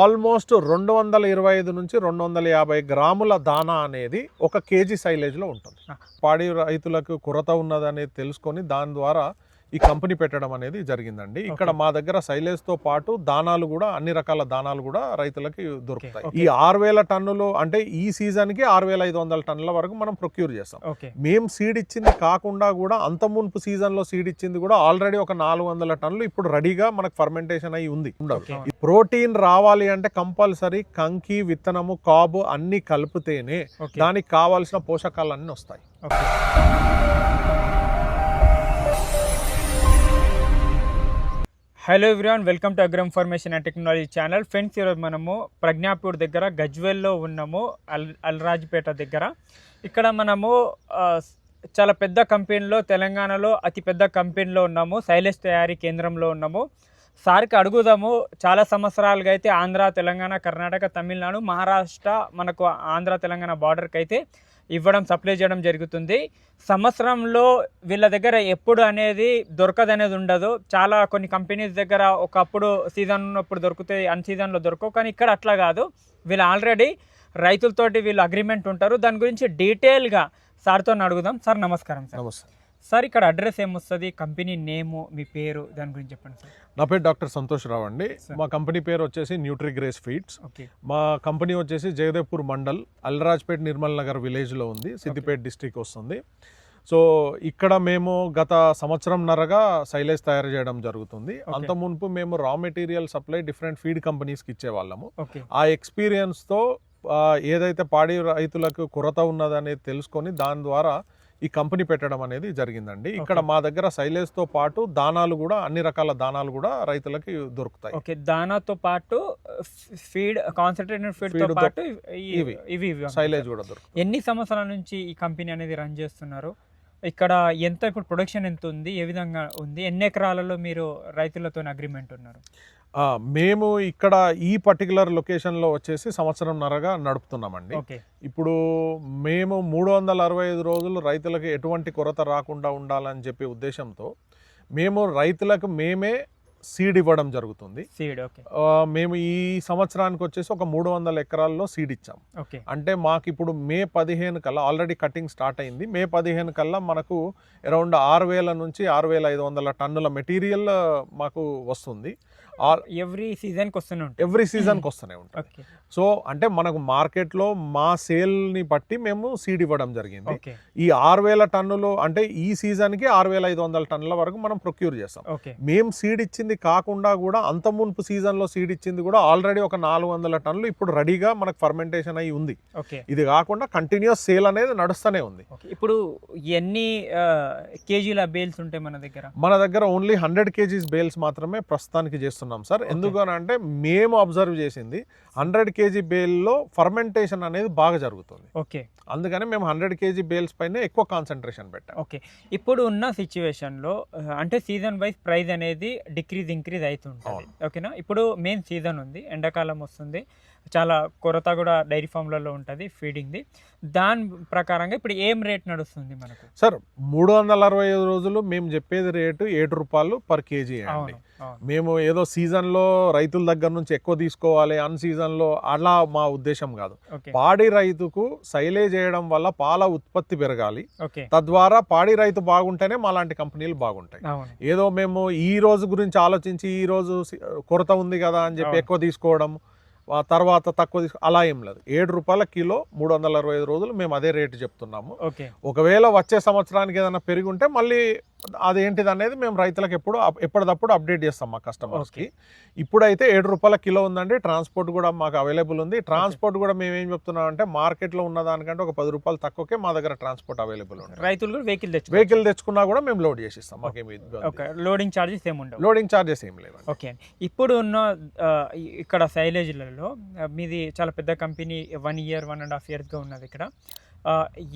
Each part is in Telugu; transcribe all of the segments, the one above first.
ఆల్మోస్ట్ 225 నుంచి 250 గ్రాముల దానా అనేది 1 కేజీ సైలేజ్లో ఉంటుంది. పాడి రైతులకు కొరత ఉన్నదనేది తెలుసుకొని దాని ద్వారా ఈ కంపెనీ పెట్టడం అనేది జరిగిందండి. ఇక్కడ మా దగ్గర సైలేజ్తో పాటు దానాలు కూడా, అన్ని రకాల దానాలు కూడా రైతులకి దొరుకుతాయి. ఈ 6000 టన్నులు అంటే ఈ సీజన్కి 6500 టన్నుల వరకు మనం ప్రొక్యూర్ చేస్తాం. మేము సీడ్ ఇచ్చింది కాకుండా కూడా అంత మునుపు సీజన్లో సీడ్ ఇచ్చింది కూడా ఆల్రెడీ ఒక 400 టన్నులు ఇప్పుడు రెడీగా మనకు ఫర్మెంటేషన్ అయ్యి ఉంది. ఈ ప్రోటీన్ రావాలి అంటే కంపల్సరీ కంకి, విత్తనము, కాబు అన్ని కలిపితేనే దానికి కావాల్సిన పోషకాలన్నీ వస్తాయి. Hello everyone, welcome to agro information and technology channel. Friends, ఈరోజు మనము ప్రజ్ఞాపూర్ దగ్గర గజ్వేల్లో ఉన్నాము, అల్రాజ్పేట దగ్గర. ఇక్కడ మనము చాలా పెద్ద కంపెనీలో, తెలంగాణలో అతి పెద్ద కంపెనీలో ఉన్నాము, సైలేజ్ తయారీ కేంద్రంలో ఉన్నాము. సార్కి అడుగుదాము, చాలా సంవత్సరాలుగా అయితే ఆంధ్ర, తెలంగాణ, కర్ణాటక, తమిళనాడు, మహారాష్ట్ర, మనకు ఆంధ్ర తెలంగాణ బార్డర్కి అయితే ఇవ్వడం, సప్లై చేయడం జరుగుతుంది. సంవత్సరంలో వీళ్ళ దగ్గర ఎప్పుడు అనేది దొరకదనేది ఉండదు. చాలా కొన్ని కంపెనీస్ దగ్గర ఒకప్పుడు సీజన్ ఉన్నప్పుడు దొరుకుతాయి, అన్ సీజన్లో దొరకవు. కానీ ఇక్కడ అట్లా కాదు. వీళ్ళు ఆల్రెడీ రైతులతోటి వీళ్ళు అగ్రిమెంట్ ఉంటారు. దాని గురించి డీటెయిల్గా సార్తో అడుగుదాం. సార్ నమస్కారం. సార్ నమస్తే సార్, ఇక్కడ అడ్రస్ ఏమొస్తుంది, కంపెనీ నేము, మీ పేరు, దాని గురించి చెప్పండి సార్. నా పేరు డాక్టర్ సంతోష్ రావు అండి. మా కంపెనీ పేరు వచ్చేసి న్యూట్రిగ్రేస్ ఫీడ్స్. మా కంపెనీ వచ్చేసి జగదేవ్పూర్ మండల్, అల్రాజ్పేట్, నిర్మల్ నగర్ విలేజ్లో ఉంది, సిద్దిపేట డిస్ట్రిక్ట్ వస్తుంది. సో ఇక్కడ మేము గత సంవత్సరంన్నరగా సైలేజ్ తయారు చేయడం జరుగుతుంది. అంత మునుపు మేము raw material supply different feed కంపెనీస్కి ఇచ్చేవాళ్ళము. ఆ ఎక్స్పీరియన్స్తో ఏదైతే పాడి రైతులకు కొరత ఉన్నదనేది తెలుసుకొని దాని ద్వారా ఈ కంపెనీ పెట్టడం అనేది జరిగిందండి. ఇక్కడ మా దగ్గర సైలేజ్తో పాటు దానాలు కూడా, అన్ని రకాల దానాలు కూడా రైతులకి దొరుకుతాయి. ఓకే, దానాతో పాటు ఫీడ్, కాన్సన్ట్రేటెడ్ ఫీడ్తో పాటు ఇవి సైలేజ్ కూడా దొరుకుతాయి. ఎన్ని సంవత్సరాల నుంచి ఈ కంపెనీ అనేది రన్ చేస్తున్నారు? ఇక్కడ ఎంత ఇప్పుడు ప్రొడక్షన్ ఎంత ఉంది, ఏ విధంగా ఉంది, ఎన్ని ఎకరాలలో మీరు రైతులతో అగ్రిమెంట్ ఉన్నారు? మేము ఇక్కడ ఈ పర్టికులర్ లొకేషన్లో వచ్చేసి సంవత్సరంన్నరగా నడుపుతున్నామండి. ఇప్పుడు మేము 365 రోజులు రైతులకు ఎటువంటి కొరత రాకుండా ఉండాలని చెప్పే ఉద్దేశంతో మేము రైతులకు మేమే సీడ్ ఇవ్వడం జరుగుతుంది. మేము ఈ సంవత్సరానికి వచ్చేసి ఒక 300 ఎకరాల్లో సీడ్ ఇచ్చాం. అంటే మాకు ఇప్పుడు మే 15 కల్లా ఆల్రెడీ కటింగ్ స్టార్ట్ అయింది. మే 15 కల్లా మనకు అరౌండ్ 6000 నుంచి 6500 టన్నుల మెటీరియల్ మాకు వస్తుంది. ఎవ్రీ సీజన్కి వస్తూనే ఉంటుంది. సో అంటే మనకు మార్కెట్లో మా సేల్ని బట్టి మేము సీడ్ ఇవ్వడం జరిగింది. ఈ 6000 టన్నులు అంటే ఈ సీజన్కి 6500 టన్నుల వరకు మనం ప్రొక్యూర్ చేస్తాం. మేము సీడ్ ఇచ్చింది కాకుండా కూడా అంత మునుపు సీజన్లో సీడ్ ఇచ్చింది కూడా ఆల్రెడీ ఒక 400 టన్నులు ఇప్పుడు రెడీగా మనకు ఫర్మెంటేషన్ అయ్యి ఉంది. ఇది కాకుండా కంటిన్యూస్ సేల్ అనేది నడుస్తూనే ఉంది. ఇప్పుడు ఎన్ని కేజీల బేల్స్ ఉంటాయి మన దగ్గర? మన దగ్గర ఓన్లీ 100 కేజీస్ బేల్స్ మాత్రమే ప్రస్తుతానికి చేస్తున్నాం సార్. ఎందుకనంటే మేము అబ్జర్వ్ చేసింది 100 కేజీ బేల్లో ఫర్మెంటేషన్ అనేది బాగా జరుగుతుంది. అందుకని మేము 100 కేజీ బేల్స్ పైన ఎక్కువ కాన్సన్ట్రేషన్ పెట్టాం. ఇప్పుడు ఉన్న సిచ్యువేషన్లో అంటే సీజన్ వైజ్ ప్రైస్ అనేది ఇంక్రీజ్ అవుతుంటుంది. ఓకేనా? ఇప్పుడు మెయిన్ సీజన్ ఉంది, ఎండాకాలం వస్తుంది, చాలా కొరత కూడా డైరీ ఫామ్లలో ఉంటుంది ఫీడింగ్ది. దాని ప్రకారంగా ఇప్పుడు ఏం రేట్ నడుస్తుంది మనకు? సార్ 365 రోజులు మేము చెప్పేది రేటు 7 రూపాయలు పర్ కేజీ అండి. మేము ఏదో సీజన్లో రైతుల దగ్గర నుంచి ఎక్కువ తీసుకోవాలి, అన్ సీజన్లో అలా మా ఉద్దేశం కాదు. పాడి రైతుకు సైలేజ్ చేయడం వల్ల పాల ఉత్పత్తి పెరగాలి, తద్వారా పాడి రైతు బాగుంటేనే మా లాంటి కంపెనీలు బాగుంటాయి. ఏదో మేము ఈ రోజు గురించి ఆలోచించి ఈ రోజు కొరత ఉంది కదా అని చెప్పి ఎక్కువ తీసుకోవడం, తర్వాత తక్కువ అలా ఏం లేదు. 7 రూపాయల కిలో 365 రోజులు మేము అదే రేటు చెప్తున్నాము. ఒకవేళ వచ్చే సంవత్సరానికి ఏదైనా పెరిగి ఉంటే మళ్ళీ అదేంటిది అనేది మేము రైతులకు ఎప్పటికప్పుడు అప్డేట్ చేస్తాం మా కస్టమర్స్కి. ఇప్పుడైతే 7 రూపాయల కిలో ఉందండి. ట్రాన్స్పోర్ట్ కూడా మాకు అవైలబుల్ ఉంది. ట్రాన్స్పోర్ట్ కూడా మేము ఏం చెప్తున్నాం అంటే మార్కెట్లో ఉన్న దానికంటే ఒక 10 రూపాయలు తక్కువకే మా దగ్గర ట్రాన్స్పోర్ట్ అవైలబుల్ ఉంది. రైతులు వెహికల్ తెచ్చుకున్నా కూడా మేము లోడ్ చేసిస్తాం. మాకేమి లోడింగ్ ఛార్జెస్ ఏమి ఉండవు. లోడింగ్ ఛార్జెస్ ఏం లేవు. ఓకే, ఇప్పుడు ఉన్న ఇక్కడ సైలేజ్లలో మీది చాలా పెద్ద కంపెనీ, 1 year 1.5 yearsగా ఉన్నది. ఇక్కడ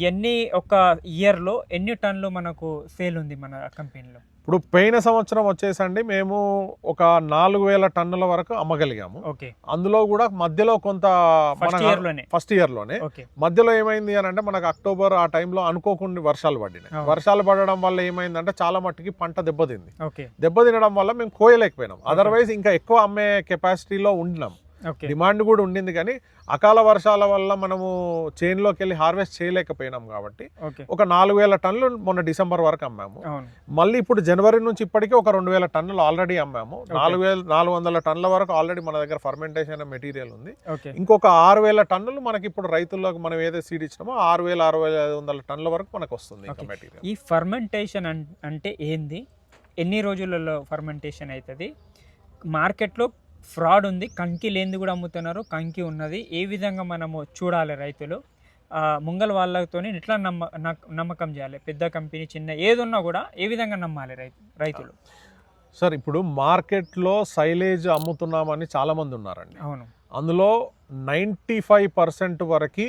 ఎన్ని ఒక ఇయర్లో ఎన్ని టన్నులు మనకు సేల్ ఉంది మన కంపెనీలో? ఇప్పుడు పోయిన సంవత్సరం వచ్చేసండి మేము ఒక 4000 టన్నుల వరకు అమ్మగలిగాము. అందులో కూడా మధ్యలో కొంత ఫస్ట్ ఇయర్ లోనే మధ్యలో ఏమైంది అని అంటే మనకు అక్టోబర్ ఆ టైంలో అనుకోకుండా వర్షాలు పడినాయి. వర్షాలు పడడం వల్ల ఏమైందంటే చాలా మట్టుకి పంట దెబ్బతింది. దెబ్బతినడం వల్ల మేము కోయలేకపోయినాం. అదర్వైజ్ ఇంకా ఎక్కువ అమ్మే కెపాసిటీలో ఉండినాం. ఓకే డిమాండ్ కూడా ఉండింది, కానీ అకాల వర్షాల వల్ల మనము చేన్లోకి వెళ్ళి హార్వెస్ట్ చేయలేకపోయినాం కాబట్టి ఓకే ఒక 4000 టన్నులు మొన్న డిసెంబర్ వరకు అమ్మాము. అవును మళ్ళీ ఇప్పుడు జనవరి నుంచి ఇప్పటికీ ఒక 2000 టన్నులు ఆల్రెడీ అమ్మాము. 4400 టన్నుల వరకు ఆల్రెడీ మన దగ్గర ఫర్మెంటేషన్ మెటీరియల్ ఉంది. ఓకే ఇంకొక 6000 టన్నులు మనకి ఇప్పుడు రైతుల్లోకి మనం ఏదైతే సీడ్ ఇచ్చినామో 6500 టన్నుల వరకు మనకు వస్తుంది ఇంకా మెటీరియల్. ఈ ఫర్మెంటేషన్ అంటే ఏంది, ఎన్ని రోజులలో ఫర్మెంటేషన్ అవుతుంది? మార్కెట్లో ఫ్రాడ్ ఉంది, కంకి లేనిది కూడా అమ్ముతున్నారు, కంకి ఉన్నది, ఏ విధంగా మనము చూడాలి రైతులు? ముంగల్ వాళ్ళతో ఎట్లా నమ్మకం చేయాలి? పెద్ద కంపెనీ చిన్న ఏదున్నా కూడా ఏ విధంగా నమ్మాలి రైతులు? సార్ ఇప్పుడు మార్కెట్లో సైలేజ్ అమ్ముతున్నామని చాలామంది ఉన్నారండి. అవును, అందులో 95% వరకు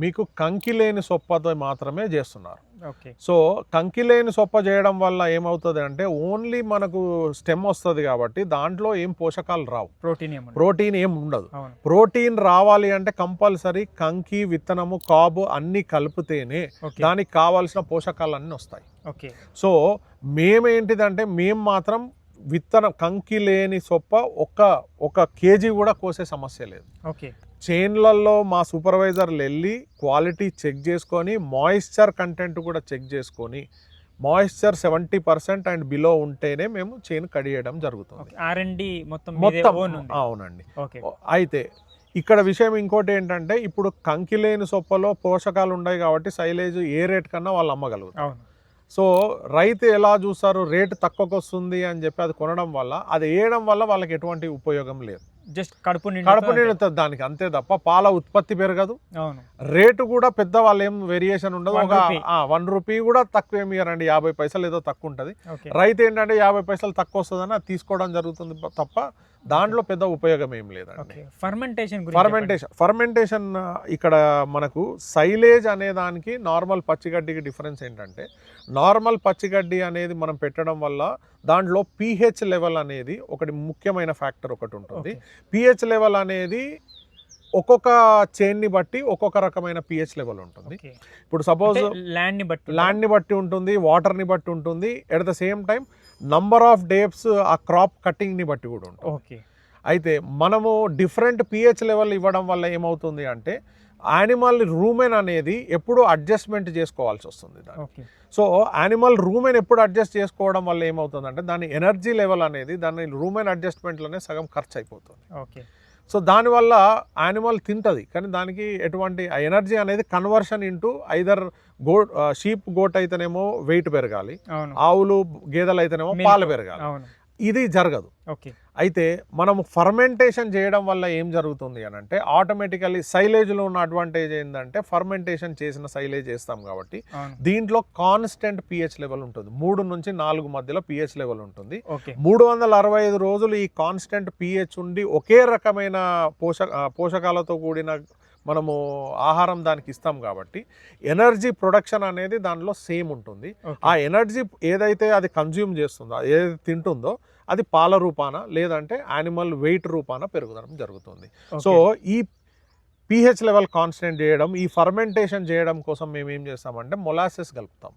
మీకు కంకి లేని సొప్పతో మాత్రమే చేస్తున్నారు. ఓకే సో కంకి లేని సొప్ప చేయడం వల్ల ఏమవుతుంది అంటే ఓన్లీ మనకు స్టెమ్ వస్తుంది కాబట్టి దాంట్లో ఏం పోషకాలు రావు, ప్రోటీన్ ఏం ఉండదు. ప్రోటీన్ రావాలి అంటే కంపల్సరీ కంకి, విత్తనము, కాబు అన్నీ కలిపితేనే దానికి కావాల్సిన పోషకాలు అన్నీ వస్తాయి. ఓకే సో మేమేంటిదంటే మేము మాత్రం విత్తనం కంకి లేని సొప్ప ఒక కేజీ కూడా కోసే సమస్య లేదు. ఓకే చైన్లలో మా సూపర్వైజర్లు వెళ్ళి క్వాలిటీ చెక్ చేసుకొని మాయిశ్చర్ కంటెంట్ కూడా చెక్ చేసుకొని మాయిశ్చర్ 70% అండ్ బిలో ఉంటేనే మేము చైన్ కడియడం జరుగుతుంది. మొత్తం అవునండి. అయితే ఇక్కడ విషయం ఇంకోటి ఏంటంటే ఇప్పుడు కంకి లేని సొప్పలో పోషకాలు ఉన్నాయి కాబట్టి సైలేజ్ ఏ రేట్ కన్నా వాళ్ళు అమ్మగలుగుతారు. సో రైతు ఎలా చూస్తారు, రేటు తక్కువకు వస్తుంది అని చెప్పి అది కొనడం వల్ల, అది వేయడం వల్ల వాళ్ళకి ఎటువంటి ఉపయోగం లేదు. జస్ట్ కడుపు నిండుతుంది దానికి, అంతే తప్ప పాల ఉత్పత్తి పెరగదు. రేటు కూడా పెద్ద వాళ్ళు ఏం వేరియేషన్ ఉండదు. ఒక 1 రూపీ కూడా తక్కువ ఏమి ఇయ్యారండి, 50 పైసలు ఏదో తక్కువ ఉంటుంది. రైతు ఏంటంటే 50 పైసలు తక్కువ వస్తుందని అది తీసుకోవడం జరుగుతుంది తప్ప దాంట్లో పెద్ద ఉపయోగం ఏం లేదండి. ఫర్మెంటేషన్ ఇక్కడ మనకు సైలేజ్ అనే దానికి నార్మల్ పచ్చిగడ్డికి డిఫరెన్స్ ఏంటంటే, నార్మల్ పచ్చిగడ్డి అనేది మనం పెట్టడం వల్ల దాంట్లో pH లెవెల్ అనేది ఒకటి ముఖ్యమైన ఫ్యాక్టర్ ఒకటి ఉంటుంది. pH లెవెల్ అనేది ఒక్కొక్క చైన్ని బట్టి ఒక్కొక్క రకమైన pH లెవెల్ ఉంటుంది. ఇప్పుడు సపోజ్ ల్యాండ్ని బట్టి ఉంటుంది, వాటర్ని బట్టి ఉంటుంది, at the same time number of days ఆ క్రాప్ కటింగ్ని బట్టి కూడా ఉంటుంది. అయితే మనము డిఫరెంట్ pH లెవెల్ ఇవ్వడం వల్ల ఏమవుతుంది అంటే యానిమల్ రూమెన్ అనేది ఎప్పుడు అడ్జస్ట్మెంట్ చేసుకోవాల్సి వస్తుంది. సో యానిమల్ రూమెన్ ఎప్పుడు అడ్జస్ట్ చేసుకోవడం వల్ల ఏమవుతుందంటే దాని ఎనర్జీ లెవెల్ అనేది దాని రూమెన్ అడ్జస్ట్మెంట్లోనే సగం ఖర్చు అయిపోతుంది. సో దానివల్ల యానిమల్ తింటుంది, కానీ దానికి ఎటువంటి ఎనర్జీ అనేది conversion into either sheep goat అయితేనేమో వెయిట్ పెరగాలి, ఆవులు గేదెలు అయితేనేమో పాలు పెరగాలి, ఇది జరగదు. అయితే మనము ఫర్మెంటేషన్ చేయడం వల్ల ఏం జరుగుతుంది అని అంటే ఆటోమేటికల్లీ సైలేజ్లో ఉన్న అడ్వాంటేజ్ ఏంటంటే ఫర్మెంటేషన్ చేసిన సైలేజ్ చేస్తాం కాబట్టి దీంట్లో కాన్స్టెంట్ pH లెవెల్ ఉంటుంది. 3 నుంచి 4 మధ్యలో pH లెవెల్ ఉంటుంది. 365 రోజులు ఈ కాన్స్టెంట్ pH ఉండి ఒకే రకమైన పోషకాలతో కూడిన మనము ఆహారం దానికి ఇస్తాం కాబట్టి ఎనర్జీ ప్రొడక్షన్ అనేది దానిలో సేమ్ ఉంటుంది. ఆ ఎనర్జీ ఏదైతే అది కన్జ్యూమ్ చేస్తుందో, ఏదైతే తింటుందో అది పాల రూపాన లేదంటే యానిమల్ వెయిట్ రూపాన పెరగడం జరుగుతుంది. సో ఈ pH లెవెల్ కాన్స్టెంట్ చేయడం, ఈ ఫర్మెంటేషన్ చేయడం కోసం మేము ఏం చేస్తామంటే మొలాసెస్ కలుపుతాం.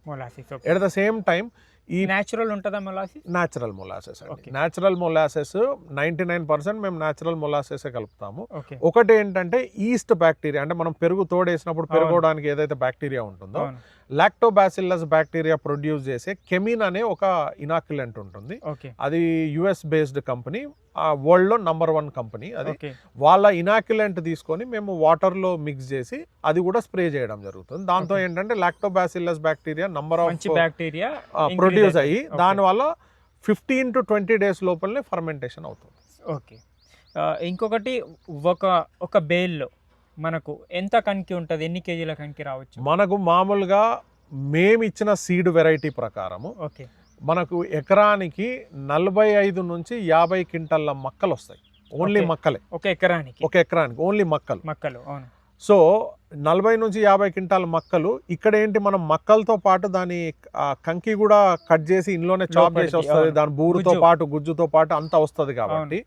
ఎట్ ద సేమ్ టైం ఈ న్యాచురల్ ఉంటుందా మొలాసిస్? న్యాచురల్ మొలాసెస్ అండి. న్యాచురల్ మొలాసెస్ 99% మేము న్యాచురల్ మొలాసెస్ కలుపుతాము. ఒకటి ఏంటంటే ఈస్ట్ బ్యాక్టీరియా, అంటే మనం పెరుగు తోడేసినప్పుడు పెరగడానికి ఏదైతే బ్యాక్టీరియా ఉంటుందో లాక్టోబాసిల్లస్ బ్యాక్టీరియా ప్రొడ్యూస్ చేసే కెమిన్ అనే ఒక ఇనాక్యులెంట్ ఉంటుంది. అది US బేస్డ్ కంపెనీ, వరల్డ్ లో నంబర్ 1 కంపెనీ అది. వాళ్ళ ఇనాక్యులెంట్ తీసుకొని మేము వాటర్ లో మిక్స్ చేసి అది కూడా స్ప్రే చేయడం జరుగుతుంది. దాంతో ఏంటంటే Lactobacillus bacteria number of bacteria produce అయ్యి దానివల్ల 15 to 20 days లోపలనే ఫర్మెంటేషన్ అవుతుంది. ఓకే, ఇంకొకటి ఒక బేల్లో మనకు ఎంత కంకి ఉంటుంది, ఎన్ని కేజీల కంకి రావచ్చు? మనకు మామూలుగా మేము ఇచ్చిన సీడ్ వెరైటీ ప్రకారము మనకు ఎకరానికి 45 నుంచి 50 క్వింటాల మక్కలు వస్తాయి. ఓన్లీ మక్కలే ఒక ఎకరానికి ఓన్లీ మక్కలు. సో 40 నుంచి 50 క్వింటాల మక్కలు. ఇక్కడ ఏంటి, మనం మక్కలతో పాటు దాని కంకి కూడా కట్ చేసి ఇంట్లోనే చాప్ చేసి వస్తుంది, దాని బూరుతో పాటు గుజ్జుతో పాటు అంతా వస్తుంది కాబట్టి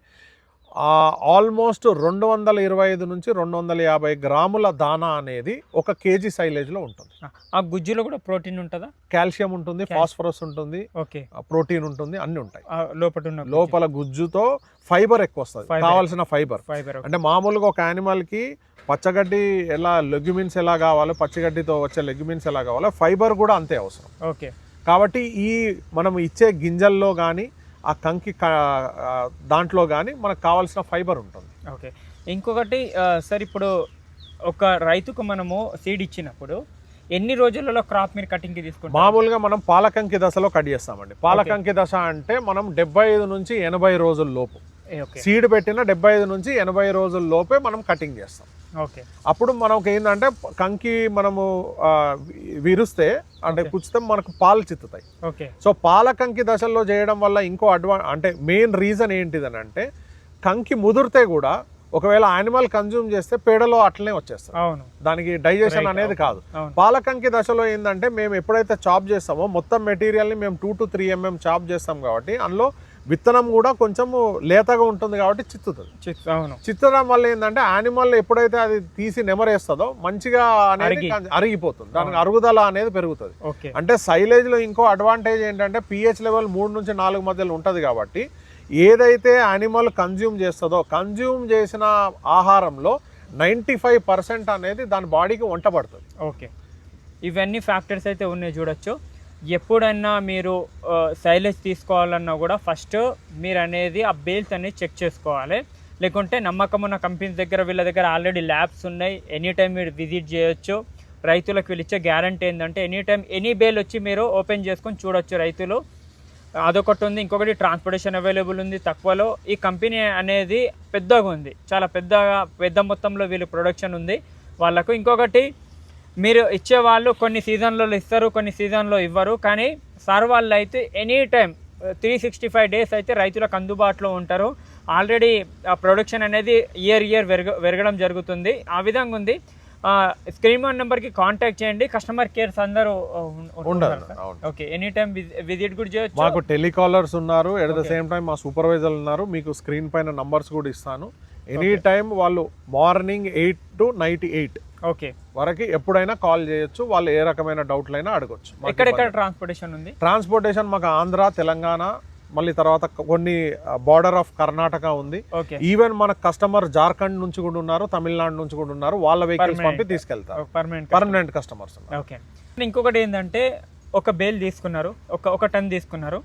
ఆల్మోస్ట్ 225 నుంచి 250 గ్రాముల దానా అనేది 1 కేజీ సైలేజ్లో ఉంటుంది. ఆ గుజ్జులో కూడా ప్రోటీన్ ఉంటుందా? కాల్షియం ఉంటుంది, ఫాస్ఫరస్ ఉంటుంది, ఓకే, ప్రోటీన్ ఉంటుంది, అన్ని ఉంటాయి. లోపల గుజ్జుతో ఫైబర్ ఎక్కువ వస్తుంది, కావాల్సిన ఫైబర్. అంటే మామూలుగా ఒక యానిమల్కి పచ్చగడ్డి ఎలా లెగ్యుమిన్స్ ఎలా కావాలో, పచ్చగడ్డితో వచ్చే లెగ్యుమిన్స్ ఎలా కావాలో ఫైబర్ కూడా అంతే అవసరం. ఓకే, కాబట్టి ఈ మనం ఇచ్చే గింజల్లో కానీ ఆ కంకి దాంట్లో కానీ మనకు కావాల్సిన ఫైబర్ ఉంటుంది. ఓకే, ఇంకొకటి సార్, ఇప్పుడు ఒక రైతుకు మనము సీడ్ ఇచ్చినప్పుడు ఎన్ని రోజులలో క్రాప్ మీరు కటింగ్కి తీసుకుంటాం? మామూలుగా మనం పాలకంకి దశలో కట్ చేస్తామండి. పాలకంకి దశ అంటే మనం 75 నుంచి 80 రోజుల లోపు సీడ్ పెట్టిన 75 నుంచి 80 రోజుల లోపే మనం కటింగ్ చేస్తాం. ఓకే, అప్పుడు మనకు ఏంటంటే కంకి మనము విరుస్తే అంటే కుచ్చితే మనకు పాలు చిత్తుతాయి. ఓకే, సో పాలకంకి దశల్లో చేయడం వల్ల ఇంకో అంటే మెయిన్ రీజన్ ఏంటిదని అంటే కంకి ముదిరితే కూడా ఒకవేళ యానిమల్ కన్జ్యూమ్ చేస్తే పేడలో అట్లనే వచ్చేస్తుంది. అవును, దానికి డైజెషన్ అనేది కాదు. పాలకంకి దశలో ఏంటంటే మేము ఎప్పుడైతే చాప్ చేస్తామో మొత్తం మెటీరియల్ని మేము 2 to 3 mm చాప్ చేస్తాం కాబట్టి అందులో విత్తనం కూడా కొంచెము లేతగా ఉంటుంది కాబట్టి చిత్తుతుంది. చిత్తడం వల్ల ఏంటంటే యానిమల్ ఎప్పుడైతే అది తీసి నెమరేస్తుందో మంచిగా అనేది అరిగిపోతుంది, దానికి అరుగుదల అనేది పెరుగుతుంది. అంటే సైలేజ్ లో ఇంకో అడ్వాంటేజ్ ఏంటంటే pH లెవెల్ 3 నుంచి 4 మధ్యలో ఉంటుంది కాబట్టి ఏదైతే యానిమల్ కన్జ్యూమ్ చేస్తుందో కన్జ్యూమ్ చేసిన ఆహారంలో 95% అనేది దాని బాడీకి వంట పడుతుంది. ఓకే, ఇవన్నీ ఫ్యాక్టర్స్ అయితే ఉన్నాయి చూడొచ్చు. ఎప్పుడన్నా మీరు సైలేజ్ తీసుకోవాలన్నా కూడా ఫస్ట్ మీరు అనేది ఆ బేల్స్ అనేది చెక్ చేసుకోవాలి. లేకుంటే నమ్మకం ఉన్న కంపెనీస్ దగ్గర వీళ్ళ దగ్గర ఆల్రెడీ ల్యాబ్స్ ఉన్నాయి, ఎనీ టైం మీరు విజిట్ చేయొచ్చు. రైతులకు వీళ్ళు ఇచ్చే గ్యారంటీ ఏంటంటే ఎనీ టైం ఎనీ బేల్ వచ్చి మీరు ఓపెన్ చేసుకొని చూడొచ్చు రైతులు. అదొకటి ఉంది. ఇంకొకటి ట్రాన్స్పోర్టేషన్ అవైలబుల్ ఉంది తక్కువలో. ఈ కంపెనీ అనేది పెద్దగా ఉంది, చాలా పెద్ద మొత్తంలో వీళ్ళు ప్రొడక్షన్ ఉంది వాళ్ళకు. ఇంకొకటి మీరు ఇచ్చేవాళ్ళు కొన్ని సీజన్లలో ఇస్తారు, కొన్ని సీజన్లో ఇవ్వరు. కానీ సార్ వాళ్ళు అయితే ఎనీ టైం 365 days అయితే రైతులకు అందుబాటులో ఉంటారు. ఆల్రెడీ ఆ ప్రొడక్షన్ అనేది ఇయర్ పెరగడం జరుగుతుంది. ఆ విధంగా ఉంది. స్క్రీన్ నెంబర్కి కాంటాక్ట్ చేయండి. కస్టమర్ కేర్స్ అందరూ ఉంటారు. ఓకే, ఎనీ టైం విజిట్ కూడా చేయొచ్చు. మాకు టెలికాలర్స్ ఉన్నారు, ఎట్ ద సేమ్ టైం మా సూపర్వైజర్ ఉన్నారు. మీకు స్క్రీన్ పైన నంబర్స్ కూడా ఇస్తాను. ఎనీ టైం వాళ్ళు మార్నింగ్ 8 to night 8 ఓకే వరకు ఎప్పుడైనా కాల్ చేయొచ్చు. వాళ్ళు ఏ రకమైన డౌట్లైనా అడగొచ్చు. ఎక్కడెక్కడ ట్రాన్స్పోర్టేషన్ ఉంది? ట్రాన్స్పోర్టేషన్ మాకు ఆంధ్ర, తెలంగాణ, మళ్ళీ తర్వాత కొన్ని బార్డర్ ఆఫ్ కర్ణాటక ఉంది. ఈవెన్ మన కస్టమర్ జార్ఖండ్ నుంచి కూడా ఉన్నారు, తమిళనాడు నుంచి కూడా ఉన్నారు. వాళ్ళ వెహికల్స్ పంపి తీసుకెళ్తారు, పర్మనెంట్ కస్టమర్స్. ఓకే, ఇంకొకటి ఏంటంటే ఒక బేల్ తీసుకున్నారు, ఒక టన్ తీసుకున్నారు,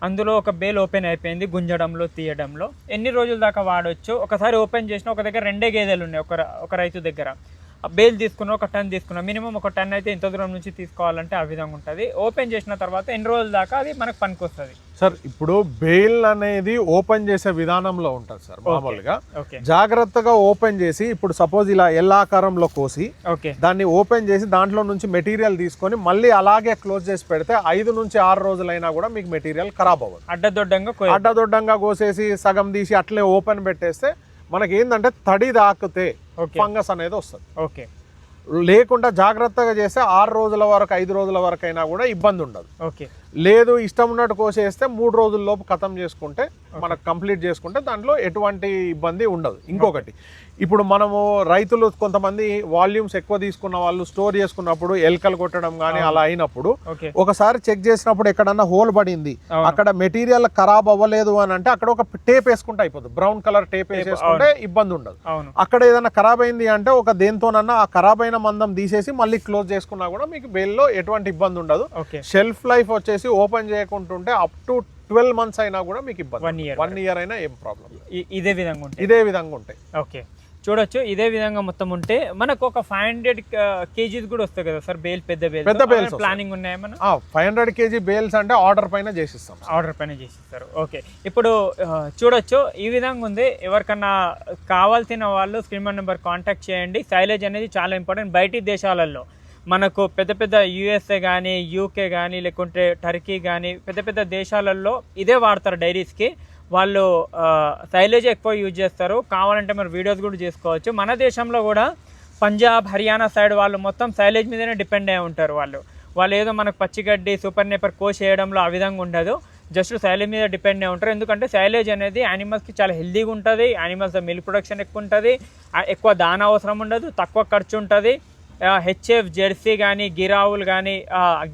అందులో ఒక బేల్ ఓపెన్ అయిపోయింది గుంజడంలో తీయడంలో. ఎన్ని రోజుల దాకా వాడచ్చు? ఒకసారి ఓపెన్ చేసిన ఒక దగ్గర 2 గేదెలు ఉన్నాయి ఒక రైతు దగ్గర. బేల్ తీసుకున్నా, ఒక టన్ తీసుకున్నా, మినిమం ఒక టన్ అయితే ఇంత దూరం నుంచి తీసుకోవాలంటే ఆ విధంగా ఉంటుంది. ఓపెన్ చేసిన తర్వాత ఎన్ని రోజుల దాకా అది మనకు పనికి వస్తుంది? సార్ ఇప్పుడు బేల్ అనేది ఓపెన్ చేసే విధానంలో ఉంటుంది సార్. మామూలుగా జాగ్రత్తగా ఓపెన్ చేసి, ఇప్పుడు సపోజ్ ఇలా ఎల్లాకారంలో కోసి దాన్ని ఓపెన్ చేసి దాంట్లో నుంచి మెటీరియల్ తీసుకొని మళ్ళీ అలాగే క్లోజ్ చేసి పెడితే 5 నుంచి 6 రోజులైనా కూడా మీకు మెటీరియల్ ఖరాబ్ అవ్వదు. అడ్డదొడ్డంగా కోసేసి సగం తీసి అట్లే ఓపెన్ పెట్టేస్తే మనకి ఏంటంటే తడి తాకితే ఫంగస్ అనేది వస్తుంది. ఓకే, లేకుండా జాగ్రత్తగా చేస్తే 6 రోజుల వరకు 5 రోజుల వరకు అయినా కూడా ఇబ్బంది ఉండదు. ఓకే, లేదు ఇష్టం ఉన్నట్టు కోసేస్తే 3 రోజుల లోపు ఖతం చేసుకుంటే మనకు కంప్లీట్ చేసుకుంటే దాంట్లో ఎటువంటి ఇబ్బంది ఉండదు. ఇంకొకటి, ఇప్పుడు మనము రైతులు కొంతమంది వాల్యూమ్స్ ఎక్కువ తీసుకున్న వాళ్ళు స్టోర్ చేసుకున్నప్పుడు ఎలకలు కొట్టడం కానీ అలా అయినప్పుడు ఒకసారి చెక్ చేసినప్పుడు ఎక్కడన్నా హోల్ పడింది, అక్కడ మెటీరియల్ ఖరాబ్ అవ్వలేదు అని అంటే అక్కడ ఒక టేప్ వేసుకుంటే అయిపోతుంది. బ్రౌన్ కలర్ టేప్ వేసేసుకుంటే ఇబ్బంది ఉండదు. అక్కడ ఏదైనా ఖరాబ్ అయింది అంటే ఒక దేంతోనన్నా ఆ ఖరాబ్ అయిన మందం తీసేసి మళ్ళీ క్లోజ్ చేసుకున్నా కూడా మీకు బేల్లో ఎటువంటి ఇబ్బంది ఉండదు. షెల్ఫ్ లైఫ్ వచ్చేసి ఓపెన్ చేయకుంటుంటే అప్ టు 12 months అయినా కూడా మీకు ఇబ్బంది, 1 year అయినా ఏం ప్రాబ్లం. ఇదే విధంగా ఉంటాయి. ఓకే, చూడొచ్చు. ఇదే విధంగా మొత్తం ఉంటే మనకు ఒక 500 kgs కూడా వస్తాయి కదా సార్ బేల్? పెద్ద బేల్స్ ప్లానింగ్ ఉన్నాయా? మన 500 kg బేల్స్ అంటే ఆర్డర్ పైన చేసిస్తారు. ఓకే, ఇప్పుడు చూడొచ్చు ఈ విధంగా ఉంది. ఎవరికన్నా కావాల్సిన వాళ్ళు స్క్రీన్ నెంబర్ కాంటాక్ట్ చేయండి. సైలేజ్ అనేది చాలా ఇంపార్టెంట్. బయటి దేశాలలో మనకు పెద్ద USA కానీ, UK కానీ, లేకుంటే టర్కీ కానీ పెద్ద దేశాలలో ఇదే వాడతారు డైరీస్కి. వాళ్ళు సైలేజ్ ఎక్కువ యూజ్ చేస్తారు. కావాలంటే మరి వీడియోస్ కూడా చేసుకోవచ్చు. మన దేశంలో కూడా పంజాబ్, హర్యానా సైడ్ వాళ్ళు మొత్తం సైలేజ్ మీదనే డిపెండ్ అయి ఉంటారు. వాళ్ళు ఏదో మనకు పచ్చిగడ్డి, సూపర్ నేపర్ కోసేయడంలో ఆ విధంగా ఉండదు. జస్ట్ సైలేజ్ మీద డిపెండ్ అయి ఉంటారు. ఎందుకంటే సైలేజ్ అనేది యానిమల్స్కి చాలా హెల్దీగా ఉంటుంది, యానిమల్స్ మిల్క్ ప్రొడక్షన్ ఎక్కువ ఉంటుంది, ఎక్కువ దానా అవసరం ఉండదు, తక్కువ ఖర్చు ఉంటుంది. హెచ్ఎఫ్ జెర్సీ కానీ గిరావులు కానీ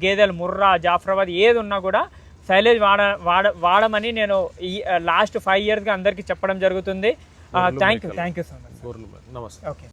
గేదెలు ముర్రా జాఫ్రాబాద్ ఏది ఉన్నా కూడా సైలేజ్ వాడమని నేను ఈ లాస్ట్ 5 yearsగా అందరికీ చెప్పడం జరుగుతుంది. Thank you so much. నమస్తే. ఓకే.